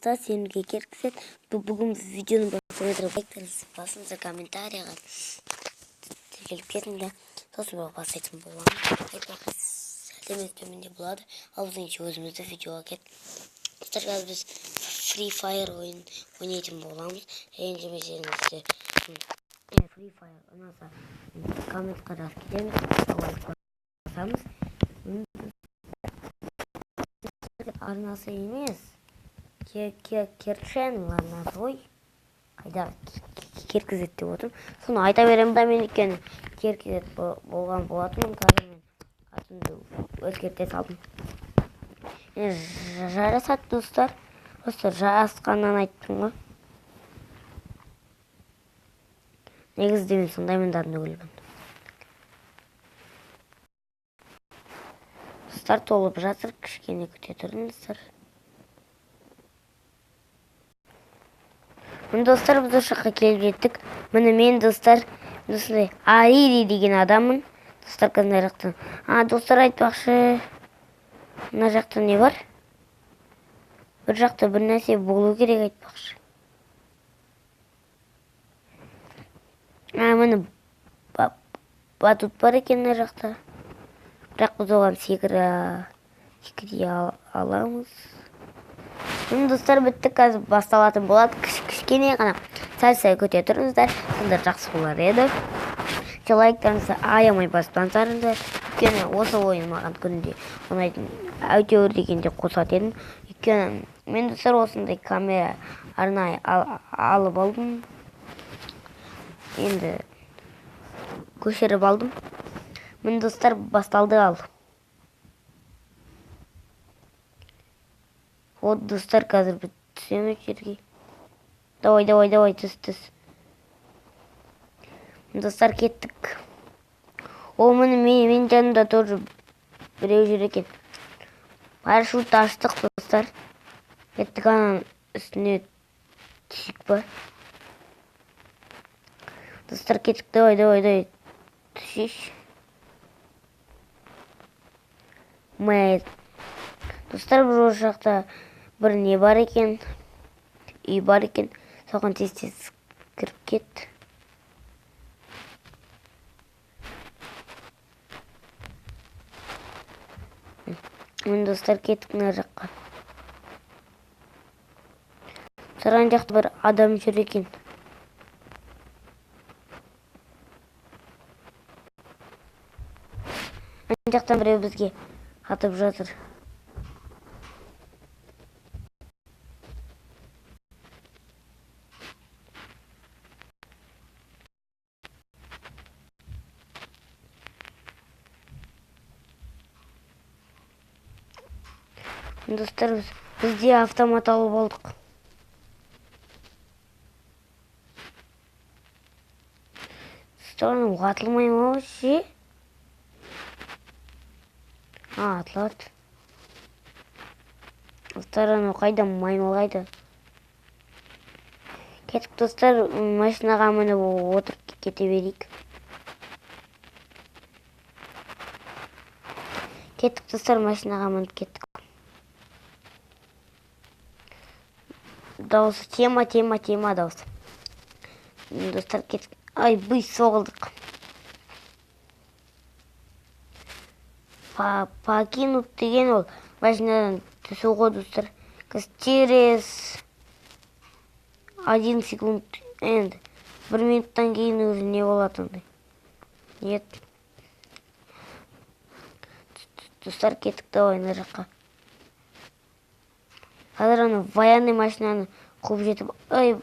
бастады, сенімге керткізеді. Бүгін видеоны басыңыздар комментарияға келіп кетіңдер. Сосын бастайтын боламын. Айтпақшы сәлемет төменде болады. Ал біз өзімізді видеоға кеттік. Достар, қазір біз Free Fire ойнайтын боламыз. Ренжімесеңіздер, Free Fire ұнаса комментқа жазып кетеміз. Лайк басамыз. Арнасы емес, Керченнің арнасы ғой. Қайда керкізет деп отырмын. Соны айта беремін да, мен өйткені керкізет болған болатынмын. Қазір мен атымды өзгерте салдым. Жарасады достар. Просто жарасқаннан айттым ғой. Негізде мен сондай міндетімді өлгім. Достар толып жатыр, кішкене күте тұрыңыздар. Достар, біз осы жаққа келіп жеттік. Міне мен достар, Арири деген адаммын. Достар, қандай жақтан? Достар, айтпақшы, мына жақта не бар? Bir жақта бір нәрсе болу керек, айтпақшы. Міне батут бар екен мына жақта. Бірақ біз оған секіре аламыз. Достар, бітті, қазір басталатын болады. Кішкене ғана сәл көте тұрыңыздар, сонда жақсы болар еді. Лайктарыңызды аямай баспаңыздар. Өйткені осы ойын маған күнде ұнайтын әйтеуір дегенде қосатын едім. Өйткені мен достар осындай камера арнайы алып алдым. Енді көшіріп алдым. Мен достар басталды ал. Вот достар, қазір біз түсеміз жерге. Давай, түс. Достар, кеттік. Міне мен жанымда тоже біреу жүр екен. Парашют аштық достар. Кеттік, ананың үстіне түсік па. Достар, кеттік, давай. Түсеш. Достар, бір осы жақта бір не бар екен. Үй бар екен. Соған тез кіріп кет. Мен достар кеттік мына жаққа. Саран жақта бір адам жүр екен. Ан жақтан біреу бізге атып жатыр. Достар, бізде автомат алып алдық. Достар, атылмай ма ше? Атылады. Достар, қайда маймыл қайда? Кеттік достар, машинаға мініп отырып кете берейік. Кеттік достар, машинаға мініп кеттік. Дауысы тема дауысы. Достар, кеттік. Ай, бұй соғылдық. Покинут деген ол машинадан түсу ғой достар. Через 1 секунд, енді 1 минуттан кейін өзі не болатындай. Нет. Достар, кеттік, давай на жаққа. Қазір аны военный машинаны қуып жетіп, ай,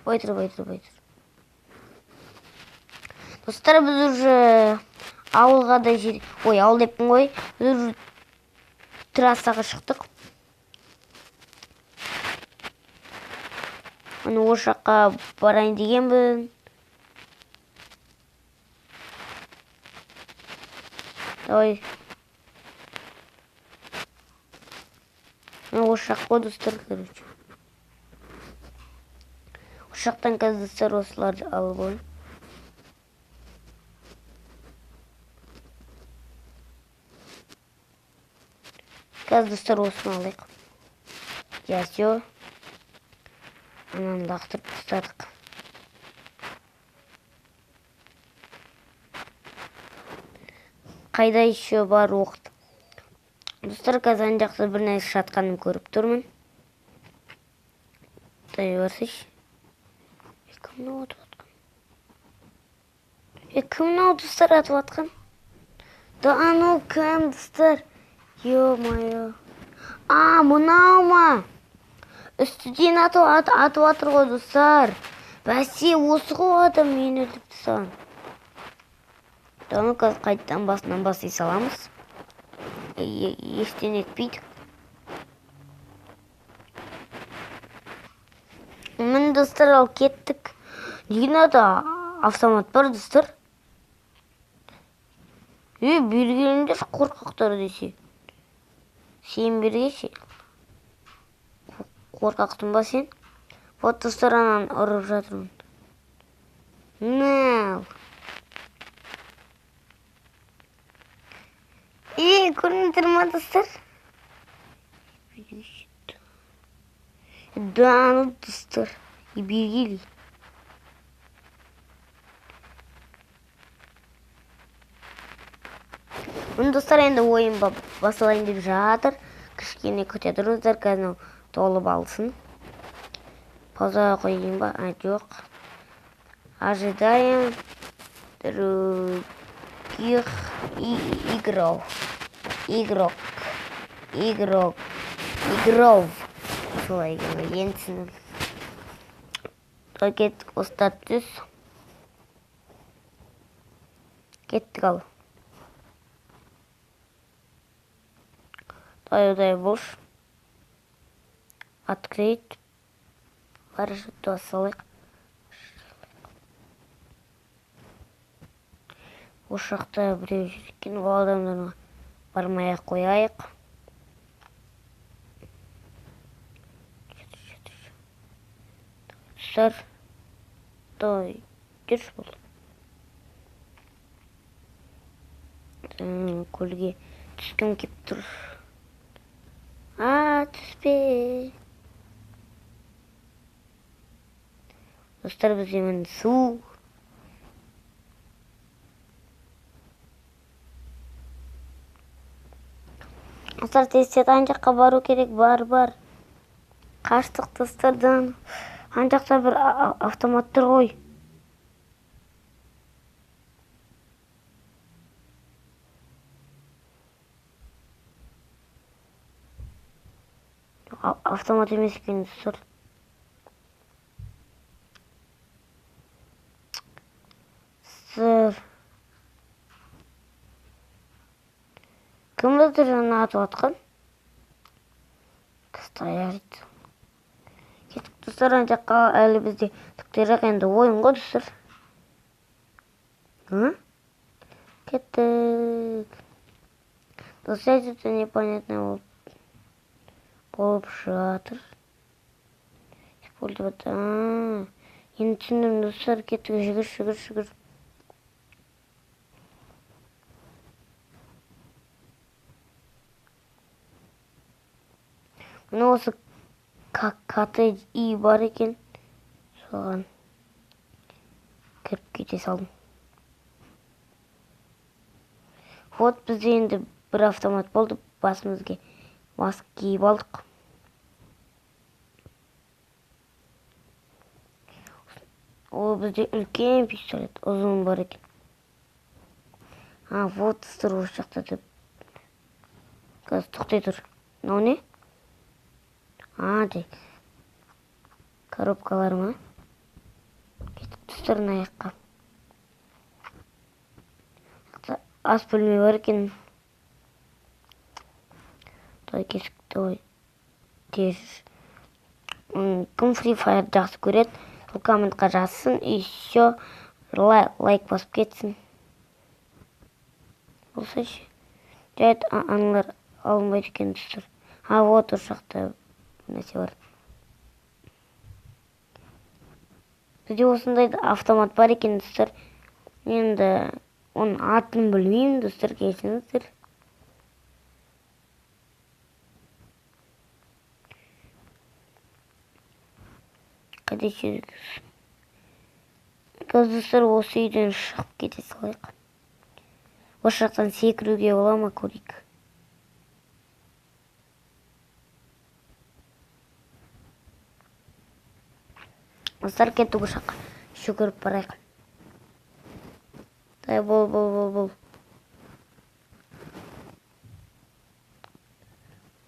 байтыр. Достар, біз уже ауылға да ауыл деппін ғой, біз уже трассаға шықтық. Оны осы жаққа барайын дегенбін. Давай. Осы жақ қой достар, короче. Осы жақтан қазір достар осыларды алып ойын. Қазір достар осыны алайық. Я все. Ананы лақтырып тастадық. Қайда еще бар уақыт? Достар, қазір ана жақта бір нәрсе жатқанын көріп тұрмын. Дай көрсейші. Кім мынау атып атқан? Кім мынау достар атып атқан? Да анау кім достар? Ё-моё. Мынау ма? Үстіден атып атыр ғой достар. Бәсе, осы ғой адам мені өлтіріп тастаған. Оны қазір қайтадан басынан бастай саламыз. Ештен етпейді. Міне достар, ал кеттік. Дегенада автомат бар достар. Бергенімдер қорқақтар десе. Сен бергеші. Қорқақтың ба сен? Вот достар, анан ұрып жатырмын. Нәу. Көрініп ма достар? Да, ну достар. Бергелі. Достар, енді ойын басылайын деп жатыр. Кішкене күте тұрыңыздар, қазір толып алсын. Паузаға қойайын ба? Жоқ. Ожидаем других игроков. Солай енсін. Кеттік, ұстат түс. Кеттік ал. Дай бош. Открыть. Парашютті салайық. Осы жақта біреу жүрген, ол адамдарға бармай қояйық. Достар, жүріс бол. Көлге түскім кеп тұр. Түспе. Достар, бізде міне су. Достар, тезтет ана жаққа бару керек. Бар. Қаштық достардан. Ана жақта бір автоматтар ғой. Автомат емес екен достар. Кім бізді жаңа атып атқан? Кістаяр еді. Кеттік достар, ана жаққа әлі бізде түктерек енді ойын ғой достар. Кеттік. Достар, это непонятно болып жатыр. Енді түсіндім достар, кеттік, жүгір. Мына осы коттедж үй бар екен. Соған кіріп кете салдым. Вот бізде енді бір автомат болды. Басымызға маска киіп алдық. Ол бізде үлкен пистолет, ұзын бар екен. Вот достар, осы жақта деп. Қазір тоқтай тұр. Мынау не? Дей. Коробкалар ма? Кеттік достар, мына жаққа. Ас бөлме бар екен. Кешікті тез. Кім Free Fire жақсы көреді, сол комментқа жазсын. Еще лайк басып кетсін. Болса ше. Жайт аналар алынбайды екен достар. Вот осы жақта нәрсе бар. Бізде осындай автомат бар екен достар. Енді оның атын білмеймін достар, кешіріңіздер. Қайда жүргіз? Достар, осы үйден шығып кете салайық. Осы жақтан секіруге бола ма, көрейік. Достар, кеттік осы жаққа. Жүгіріп барайық. Бол.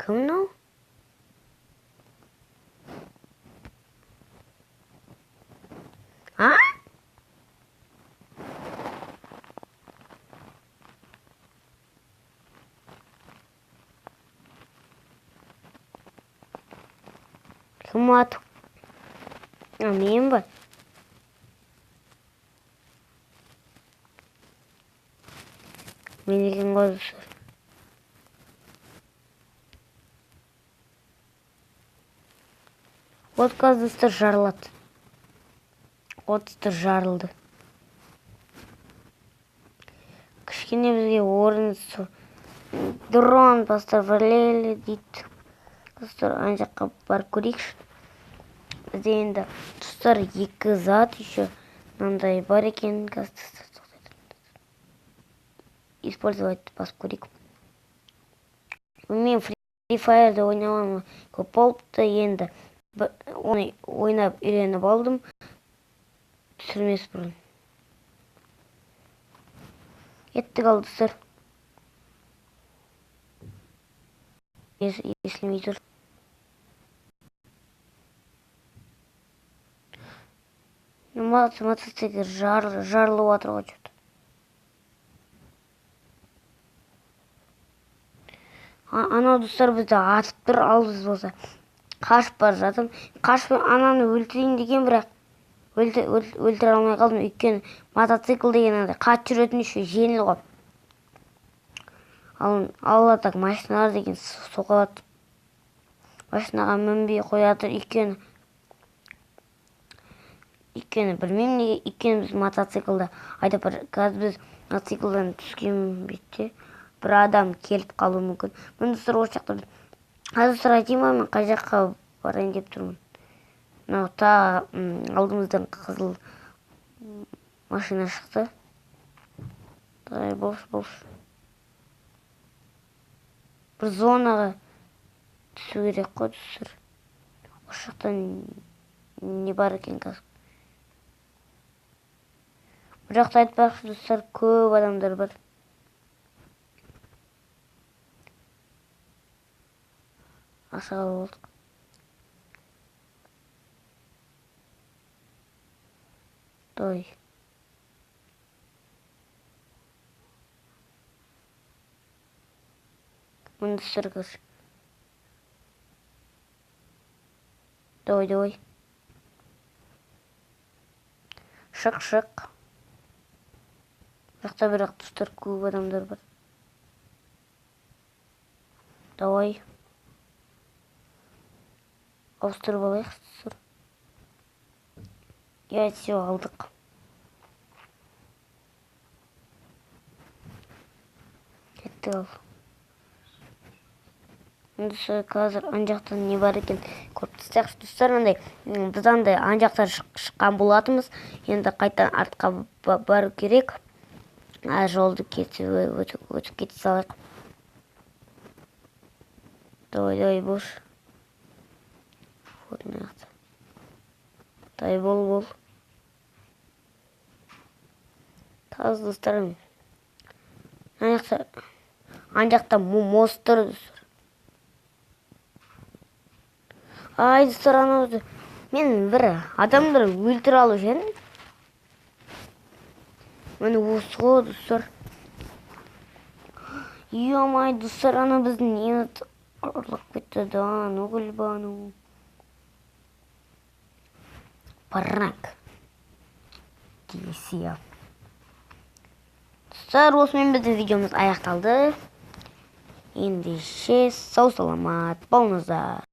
Кім мынау? А? Кім атып? Мен ба? Мен екен ғой, достар. Вот газ, достар, жарылады. Вот, достар, жарылды. Кішкене бізге орын дрон поставляли дейді. Достар, ана жаққа барып көрейікші. Бізде енді, достар, екі зат еще мынандай бар екен. Использовать басып көрейік. Мен Free Fire'ды ойнауым көп болыпты, енді оны ойнап үйреніп алдым. Түсірмес бұрын. Еттік ал, достар. Естілмей тұр. Мотоцикл жарылып жатыр ғой что-то. Анау, достар, бізді атып тұр, ал біз болса қашып бара жатырмын. Қашып ананы өлтірейін деген, бірақ өлтіре алмай қалдым. Өйткені мотоцикл деген андай қатты жүретін еще жеңіл ғой. Алла так машиналар деген соқалады. Машинаға мінбей қоятыр. Өйткені білмеймін неге, өйткені біз мотоциклда айдап бар. Қазір біз мотоциклдан түскен бетте бір адам келіп қалуы мүмкін. Мен достар, осы жақта қазір айтайын ба, мен қай жаққа барайын деп тұрмын. Мынау алдымыздан қызыл машина шықты. Болш. Бір зонаға түсу керек қой, достар. Осы жақтан не бар екен қазір? Бұл жақта айтпақшы, достар, көп адамдар бар. Ашаға болдық. Дой. Мұны түсіргіз. Дой. Шық. Жақта бірақ, достар, көп адамдар бар. Давай. Ауыстырып алайық, достар. Все, алдық. Кетті ал. Қазір ан жақтан не бар екен көріп тастайықшы, достар. Біз андай ан жақтан шыққан болатымыз. Енді қайтадан артқа бару керек. Жолды өтіп кете салайық. Давай, бош. Дай бол. Таз, достарым. Ан жақта мост тұр, достар. Ай, достар, анау мен бір адамдар өлтіре алу жен. Мені осы ғой, достар. Ей-май, достар, ана біздің нені ұрлап кетті да, нүгіл. Пранк. Десия. Достар, осымен біздің видеомыз аяқталды. Ендеше сау саламат болыңыздар.